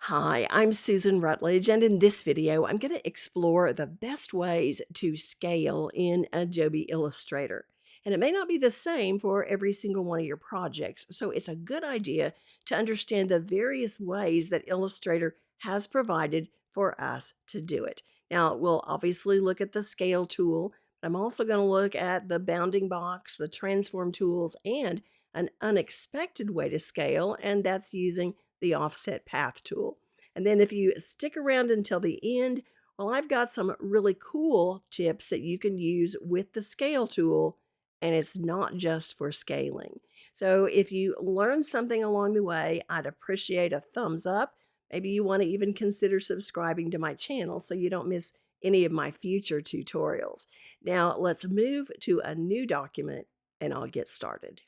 Hi, I'm Susan Rutledge, and in this video, I'm going to explore the best ways to scale in Adobe Illustrator. And it may not be the same for every single one of your projects, so it's a good idea to understand the various ways that Illustrator has provided for us to do it. Now, we'll obviously look at the scale tool, but I'm also going to look at the bounding box, the transform tools, and an unexpected way to scale, and that's using the offset path tool. And then if you stick around until the end, well, I've got some really cool tips that you can use with the scale tool, and it's not just for scaling. So if you learn something along the way, I'd appreciate a thumbs up. Maybe you want to even consider subscribing to my channel so you don't miss any of my future tutorials. Now let's move to a new document and I'll get started.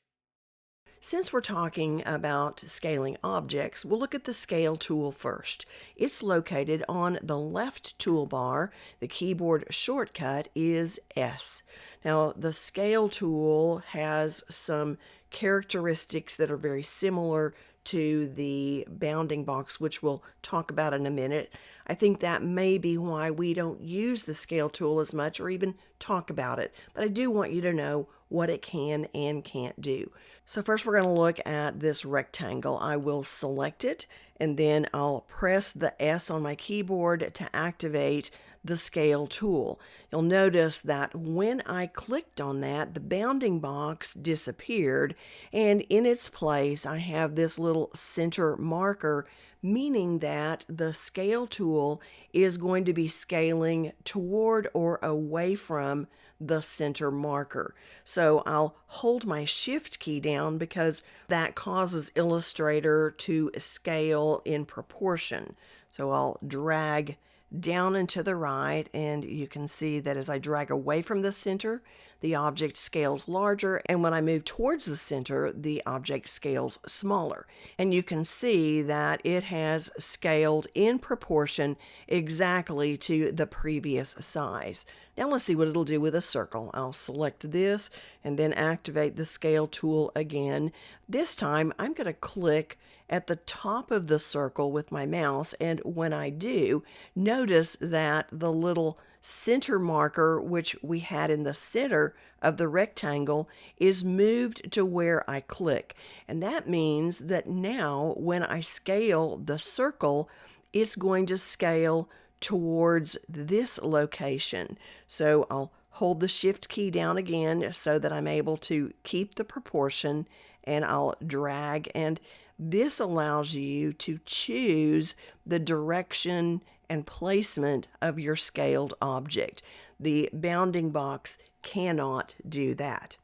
Since we're talking about scaling objects, we'll look at the Scale tool first. It's located on the left toolbar. The keyboard shortcut is S. Now, the Scale tool has some characteristics that are very similar to the bounding box, which we'll talk about in a minute. I think that may be why we don't use the Scale tool as much or even talk about it, but I do want you to know what it can and can't do. So first we're going to look at this rectangle. I will select it and then I'll press the S on my keyboard to activate the Scale tool. You'll notice that when I clicked on that, the bounding box disappeared, and in its place I have this little center marker, meaning that the Scale tool is going to be scaling toward or away from the center marker. So I'll hold my shift key down because that causes Illustrator to scale in proportion. So I'll drag down and to the right, and you can see that as I drag away from the center, the object scales larger, and when I move towards the center, the object scales smaller. And you can see that it has scaled in proportion exactly to the previous size. Now let's see what it'll do with a circle. I'll select this and then activate the Scale tool again. This time I'm going to click at the top of the circle with my mouse, and when I do, notice that the little center marker, which we had in the center of the rectangle, is moved to where I click. And that means that now when I scale the circle, it's going to scale towards this location. So I'll hold the shift key down again so that I'm able to keep the proportion, and I'll drag, and this allows you to choose the direction and placement of your scaled object. The bounding box cannot do that.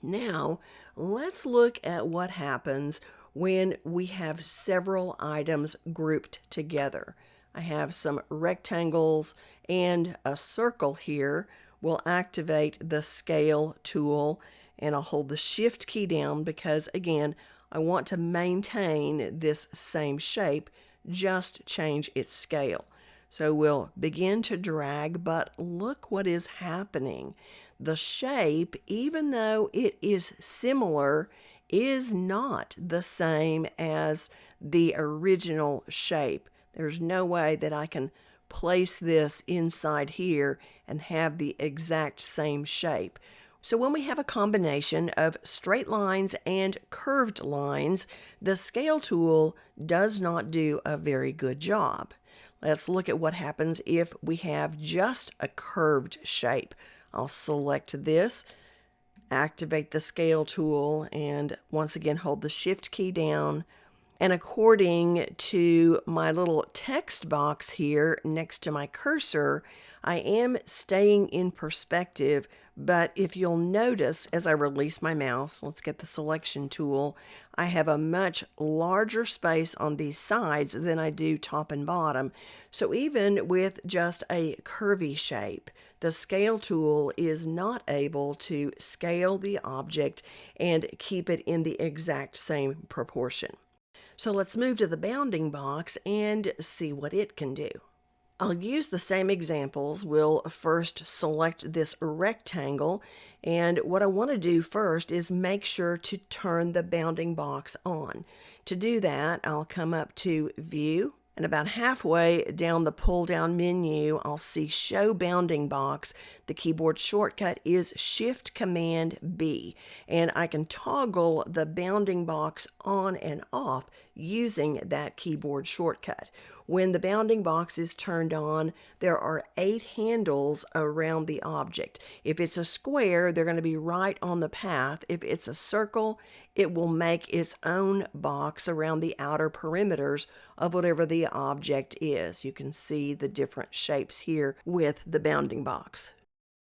Now, let's look at what happens when we have several items grouped together. I have some rectangles and a circle here. We'll activate the Scale tool, and I'll hold the shift key down because, again, I want to maintain this same shape, just change its scale. So we'll begin to drag, but look what is happening. The shape, even though it is similar, is not the same as the original shape. There's no way that I can place this inside here and have the exact same shape. So when we have a combination of straight lines and curved lines, the Scale tool does not do a very good job. Let's look at what happens if we have just a curved shape. I'll select this, activate the Scale tool, and once again hold the shift key down. And according to my little text box here next to my cursor, I am staying in perspective, but if you'll notice as I release my mouse, let's get the selection tool, I have a much larger space on these sides than I do top and bottom. So even with just a curvy shape, the Scale tool is not able to scale the object and keep it in the exact same proportion. So let's move to the bounding box and see what it can do. I'll use the same examples. We'll first select this rectangle, and what I want to do first is make sure to turn the bounding box on. To do that, I'll come up to View, and about halfway down the pull-down menu, I'll see Show Bounding Box. The keyboard shortcut is Shift-Command-B, and I can toggle the bounding box on and off using that keyboard shortcut. When the bounding box is turned on, there are 8 handles around the object. If it's a square, they're going to be right on the path. If it's a circle, it will make its own box around the outer perimeters of whatever the object is. You can see the different shapes here with the bounding box.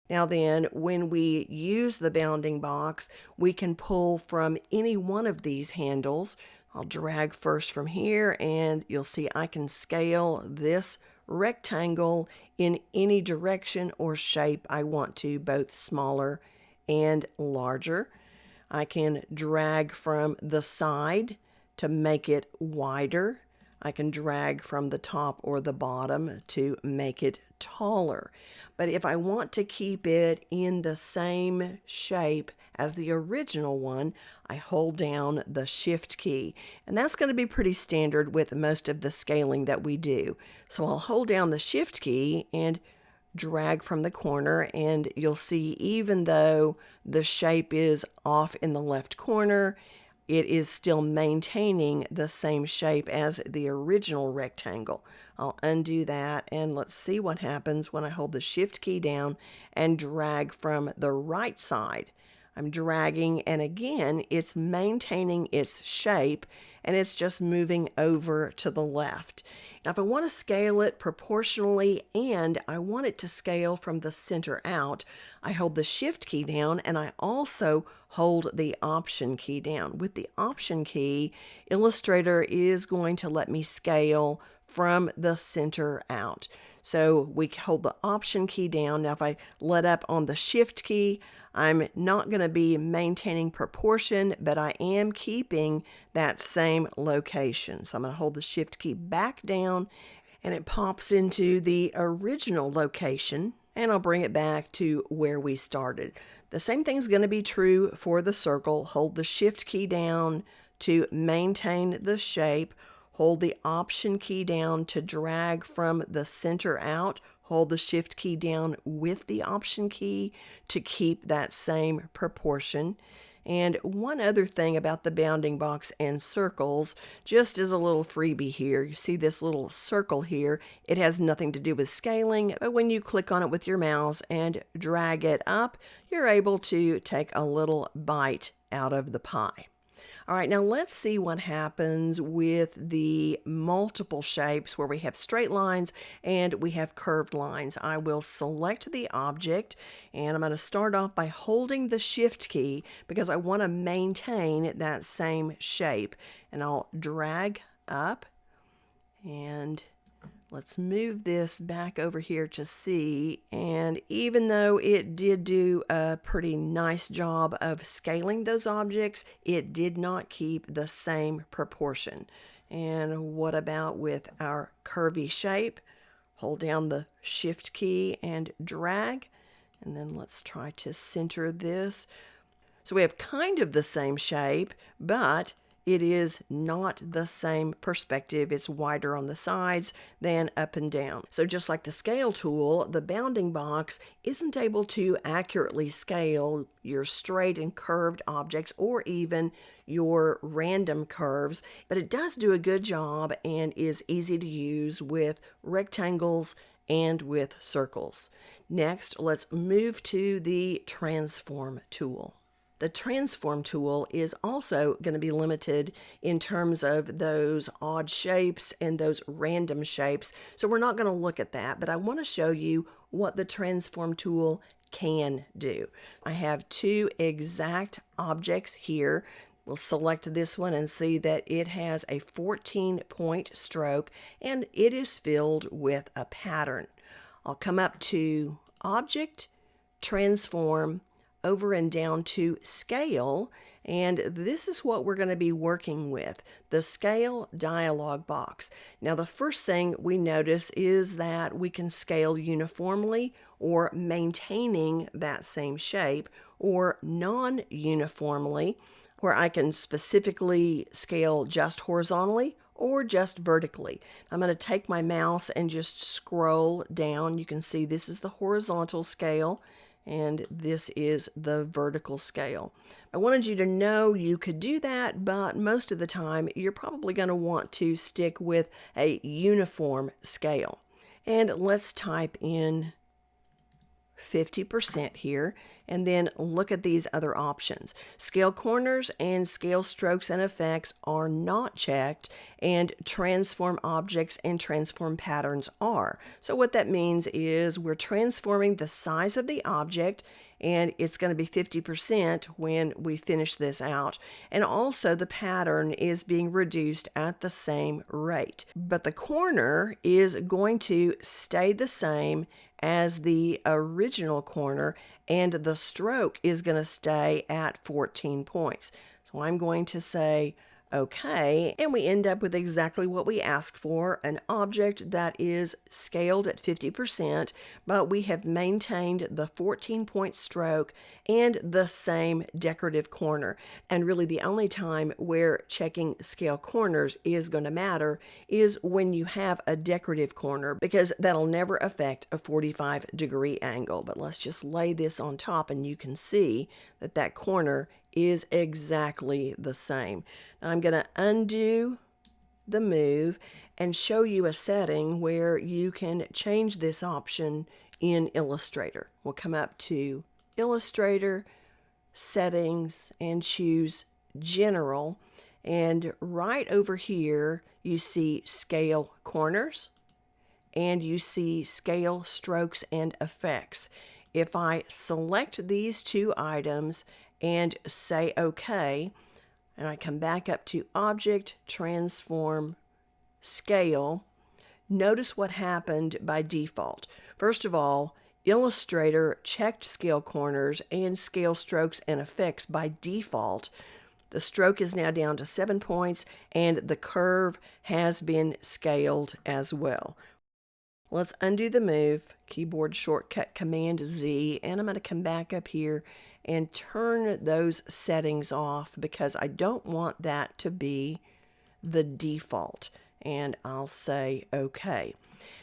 Now then, when we use the bounding box, we can pull from any one of these handles. I'll drag first from here, and you'll see I can scale this rectangle in any direction or shape I want to, both smaller and larger. I can drag from the side to make it wider. I can drag from the top or the bottom to make it taller. But if I want to keep it in the same shape as the original one, I hold down the Shift key. And that's going to be pretty standard with most of the scaling that we do. So I'll hold down the Shift key and drag from the corner, and you'll see even though the shape is off in the left corner, it is still maintaining the same shape as the original rectangle. I'll undo that, and let's see what happens when I hold the Shift key down and drag from the right side. I'm dragging, and again, it's maintaining its shape, and it's just moving over to the left. Now, if I want to scale it proportionally and I want it to scale from the center out, I hold the Shift key down, and I also hold the Option key down. With the Option key, Illustrator is going to let me scale from the center out. So we hold the Option key down. Now, if I let up on the Shift key, I'm not going to be maintaining proportion, but I am keeping that same location. So I'm going to hold the Shift key back down, and it pops into the original location, and I'll bring it back to where we started. The same thing is going to be true for the circle. Hold the Shift key down to maintain the shape. Hold the Option key down to drag from the center out. Hold the Shift key down with the Option key to keep that same proportion. And one other thing about the bounding box and circles, just as a little freebie here, you see this little circle here. It has nothing to do with scaling, but when you click on it with your mouse and drag it up, you're able to take a little bite out of the pie. All right, now let's see what happens with the multiple shapes where we have straight lines and we have curved lines. I will select the object, and I'm going to start off by holding the Shift key because I want to maintain that same shape. And I'll drag up, and let's move this back over here to see, and even though it did do a pretty nice job of scaling those objects, it did not keep the same proportion. And what about with our curvy shape? Hold down the Shift key and drag, and then let's try to center this. So we have kind of the same shape, but it is not the same perspective. It's wider on the sides than up and down. So just like the scale tool, the bounding box isn't able to accurately scale your straight and curved objects or even your random curves, but it does do a good job and is easy to use with rectangles and with circles. Next, let's move to the transform tool. The transform tool is also going to be limited in terms of those odd shapes and those random shapes. So we're not going to look at that, but I want to show you what the transform tool can do. I have 2 exact objects here. We'll select this one and see that it has a 14-point stroke and it is filled with a pattern. I'll come up to Object, Transform, over and down to Scale, and this is what we're going to be working with, the Scale dialog box. Now the first thing we notice is that we can scale uniformly or maintaining that same shape, or non-uniformly. where I can specifically scale just horizontally or just vertically. I'm going to take my mouse and just scroll down. You can see this is the horizontal scale and this is the vertical scale. I wanted you to know you could do that, but most of the time you're probably going to want to stick with a uniform scale. And let's type in 50% here, and then look at these other options. Scale corners and scale strokes and effects are not checked, and transform objects and transform patterns are. So what that means is we're transforming the size of the object, and it's going to be 50% when we finish this out. And also the pattern is being reduced at the same rate. But the corner is going to stay the same as the original corner, and the stroke is going to stay at 14 points. So I'm going to say OK, and we end up with exactly what we asked for, an object that is scaled at 50%, but we have maintained the 14-point stroke and the same decorative corner. And really the only time where checking scale corners is going to matter is when you have a decorative corner, because that'll never affect a 45-degree angle. But let's just lay this on top and you can see that that corner is exactly the same. Now I'm going to undo the move and show you a setting where you can change this option in Illustrator. We'll come up to Illustrator, Settings, and choose General. And right over here you see Scale Corners and you see Scale Strokes and Effects. If I select these two items and say OK, and I come back up to Object, Transform, Scale, notice what happened by default. First of all, Illustrator checked scale corners and scale strokes and effects by default. The stroke is now down to 7 points and the curve has been scaled as well. Let's undo the move, keyboard shortcut Command Z, and I'm going to come back up here and turn those settings off because I don't want that to be the default. And I'll say OK.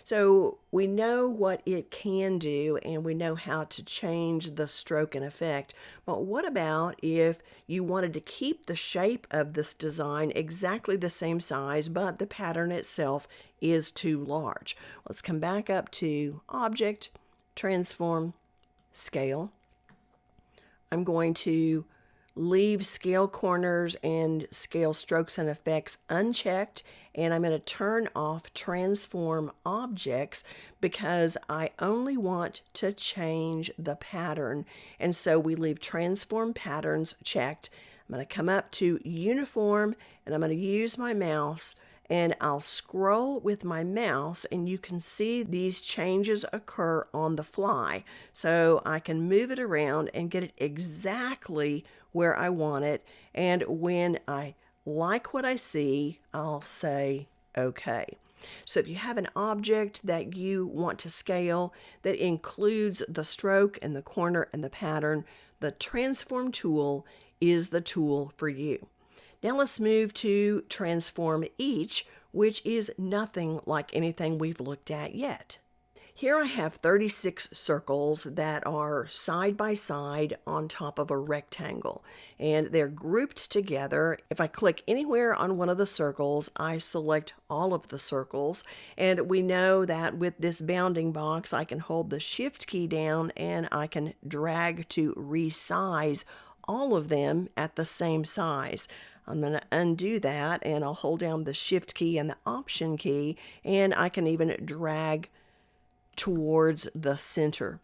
So we know what it can do and we know how to change the stroke and effect. But what about if you wanted to keep the shape of this design exactly the same size, but the pattern itself is too large? Let's come back up to Object, Transform, Scale. I'm going to leave scale corners and scale strokes and effects unchecked, and I'm going to turn off transform objects because I only want to change the pattern. And so we leave transform patterns checked. I'm going to come up to uniform and I'm going to use my mouse and I'll scroll with my mouse and you can see these changes occur on the fly. So I can move it around and get it exactly where I want it. And when I like what I see, I'll say OK. So if you have an object that you want to scale that includes the stroke and the corner and the pattern, the transform tool is the tool for you. Now let's move to transform each, which is nothing like anything we've looked at yet. Here I have 36 circles that are side by side on top of a rectangle, and they're grouped together. If I click anywhere on one of the circles, I select all of the circles, and we know that with this bounding box, I can hold the Shift key down and I can drag to resize all of them at the same size. I'm going to undo that and I'll hold down the Shift key and the Option key, and I can even drag towards the center.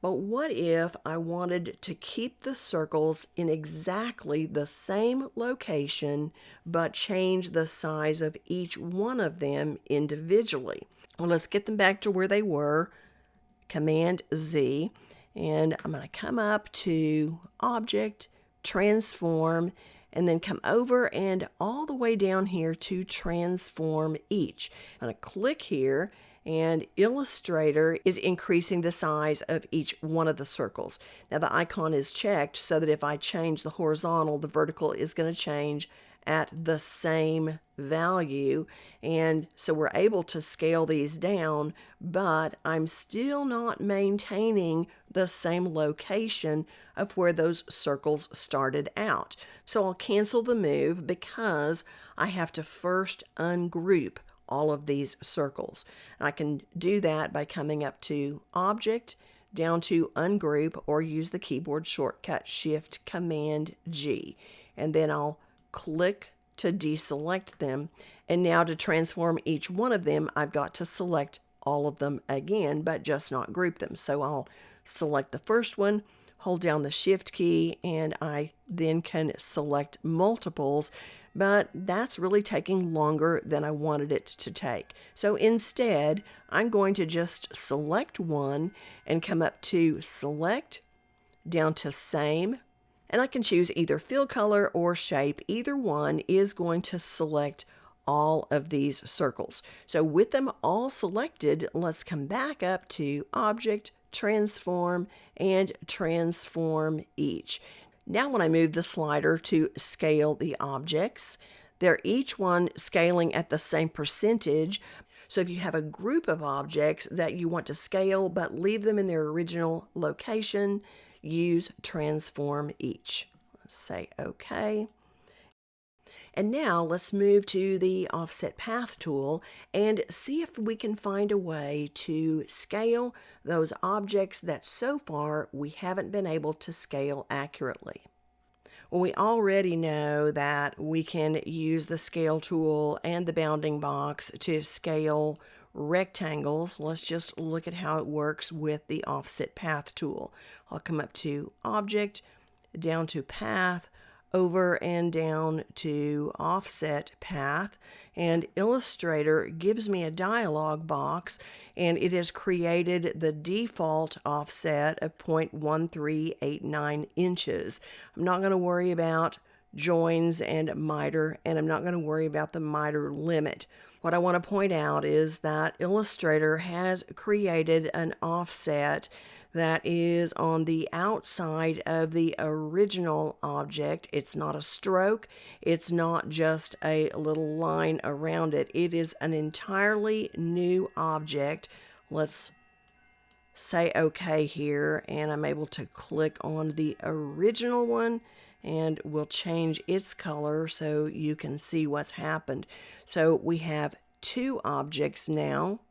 But what if I wanted to keep the circles in exactly the same location but change the size of each one of them individually? Well, let's get them back to where they were. Command Z, and I'm going to come up to Object, Transform, and then come over and all the way down here to transform each. I'm going to click here and Illustrator is increasing the size of each one of the circles. Now the icon is checked so that if I change the horizontal, the vertical is going to change at the same value, and so we're able to scale these down, but I'm still not maintaining the same location of where those circles started out. So I'll cancel the move because I have to first ungroup all of these circles. And I can do that by coming up to Object, down to Ungroup, or use the keyboard shortcut Shift Command G, and then I'll click to deselect them. And now to transform each one of them, I've got to select all of them again, but just not group them. So I'll select the first one, hold down the Shift key, and I then can select multiples, but that's really taking longer than I wanted it to take. So instead, I'm going to just select one and come up to Select, down to Same, and I can choose either fill color or shape. Either one is going to select all of these circles. So with them all selected, let's come back up to Object, Transform, and Transform Each. Now when I move the slider to scale the objects, they're each one scaling at the same percentage. So if you have a group of objects that you want to scale but leave them in their original location, use Transform Each. Let's say OK. And now let's move to the Offset Path tool and see if we can find a way to scale those objects that so far we haven't been able to scale accurately. Well, we already know that we can use the Scale tool and the bounding box to scale rectangles. Let's just look at how it works with the Offset Path tool. I'll come up to Object, down to Path, over and down to Offset Path, and Illustrator gives me a dialog box, and it has created the default offset of 0.1389 inches. I'm not going to worry about joins and miter, and I'm not going to worry about the miter limit. What I want to point out is that Illustrator has created an offset that is on the outside of the original object. It's not a stroke. It's not just a little line around it. It is an entirely new object. Let's say OK here, and I'm able to click on the original one, and we'll change its color so you can see what's happened. So we have two objects now,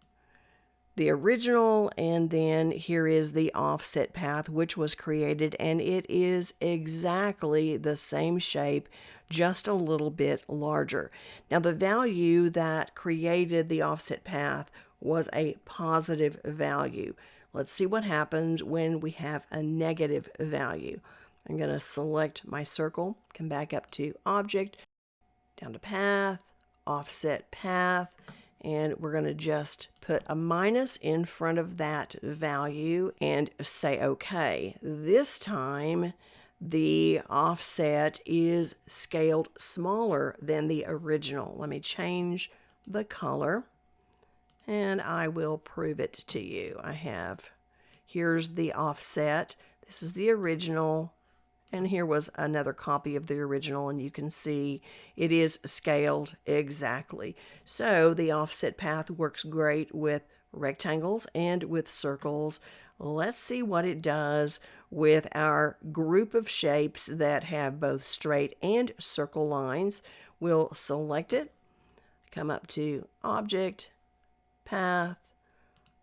the original, and then here is the offset path, which was created, and it is exactly the same shape, just a little bit larger. Now the value that created the offset path was a positive value. Let's see what happens when we have a negative value. I'm going to select my circle, come back up to Object, down to Path, Offset Path, and we're going to just put a minus in front of that value and say OK. This time the offset is scaled smaller than the original. Let me change the color and I will prove it to you. Here's the offset. This is the original, and here was another copy of the original, and you can see it is scaled exactly. So the offset path works great with rectangles and with circles. Let's see what it does with our group of shapes that have both straight and circle lines. We'll select it, come up to Object, Path,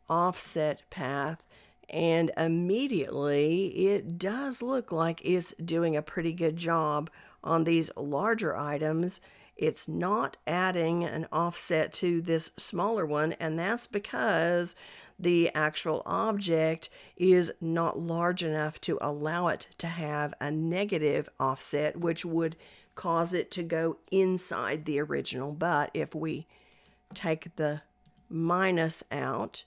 Offset Path, and immediately it does look like it's doing a pretty good job on these larger items. It's not adding an offset to this smaller one, and that's because the actual object is not large enough to allow it to have a negative offset, which would cause it to go inside the original. But if we take the minus out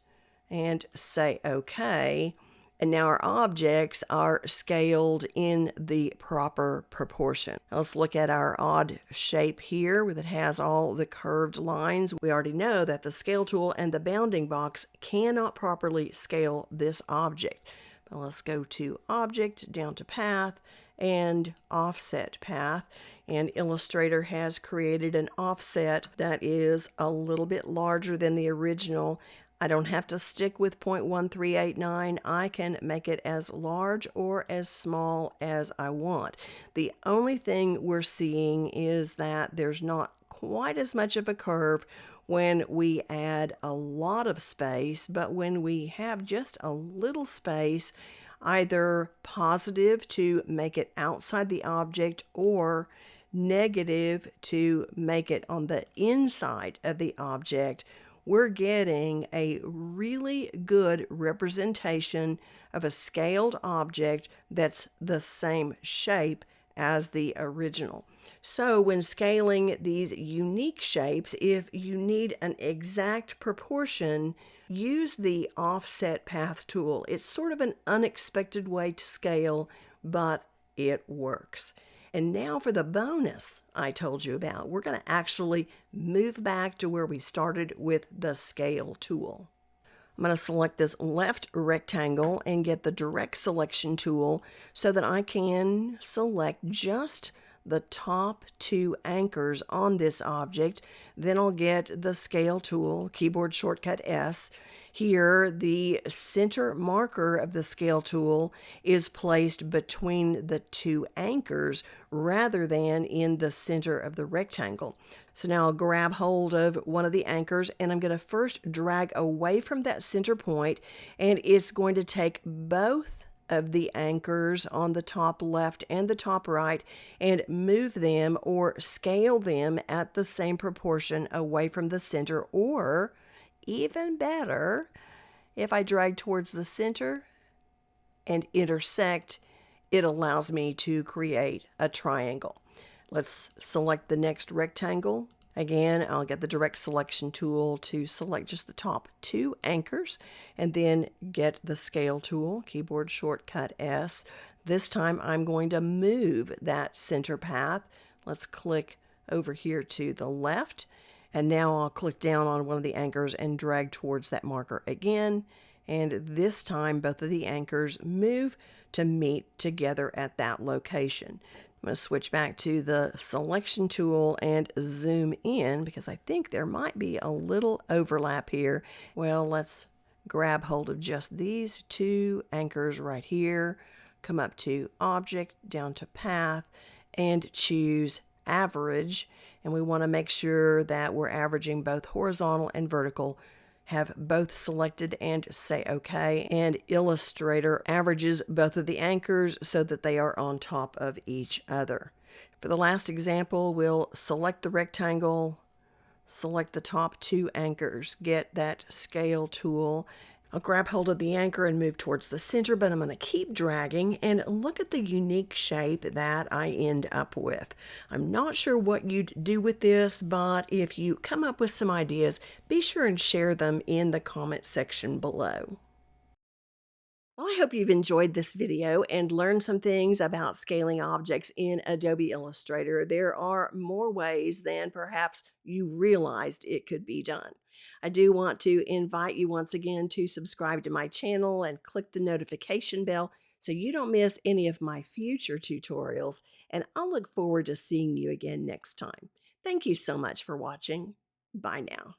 and say OK, And now our objects are scaled in the proper proportion. Now let's look at our odd shape here that has all the curved lines. We already know that the scale tool and the bounding box cannot properly scale this object. But let's go to Object, down to Path, and Offset Path. And Illustrator has created an offset that is a little bit larger than the original. I don't have to stick with 0.1389. I can make it as large or as small as I want. The only thing we're seeing is that there's not quite as much of a curve when we add a lot of space, but when we have just a little space, either positive to make it outside the object or negative to make it on the inside of the object, we're getting a really good representation of a scaled object that's the same shape as the original. So when scaling these unique shapes, if you need an exact proportion, use the Offset Path tool. It's sort of an unexpected way to scale, but it works. And now for the bonus I told you about. We're going to actually move back to where we started with the scale tool. I'm going to select this left rectangle and get the direct selection tool so that I can select just the top two anchors on this object. Then I'll get the scale tool, keyboard shortcut S. Here, the center marker of the scale tool is placed between the two anchors rather than in the center of the rectangle. So now I'll grab hold of one of the anchors and I'm going to first drag away from that center point, and it's going to take both of the anchors on the top left and the top right and move them or scale them at the same proportion away from the center, or even better, if I drag towards the center and intersect, it allows me to create a triangle. Let's select the next rectangle. Again, I'll get the direct selection tool to select just the top two anchors and then get the scale tool, keyboard shortcut S. This time I'm going to move that center path. Let's click over here to the left. And now I'll click down on one of the anchors and drag towards that marker again. And this time both of the anchors move to meet together at that location. I'm going to switch back to the selection tool and zoom in because I think there might be a little overlap here. Well, let's grab hold of just these two anchors right here, come up to Object, down to Path, and choose Average. And we want to make sure that we're averaging both horizontal and vertical. Have both selected and say OK. And Illustrator averages both of the anchors so that they are on top of each other. For the last example, we'll select the rectangle, select the top two anchors, get that scale tool. I'll grab hold of the anchor and move towards the center, but I'm going to keep dragging and look at the unique shape that I end up with. I'm not sure what you'd do with this, but if you come up with some ideas, be sure and share them in the comment section below. Well, I hope you've enjoyed this video and learned some things about scaling objects in Adobe Illustrator. There are more ways than perhaps you realized it could be done. I do want to invite you once again to subscribe to my channel and click the notification bell so you don't miss any of my future tutorials, and I'll look forward to seeing you again next time. Thank you so much for watching. Bye now.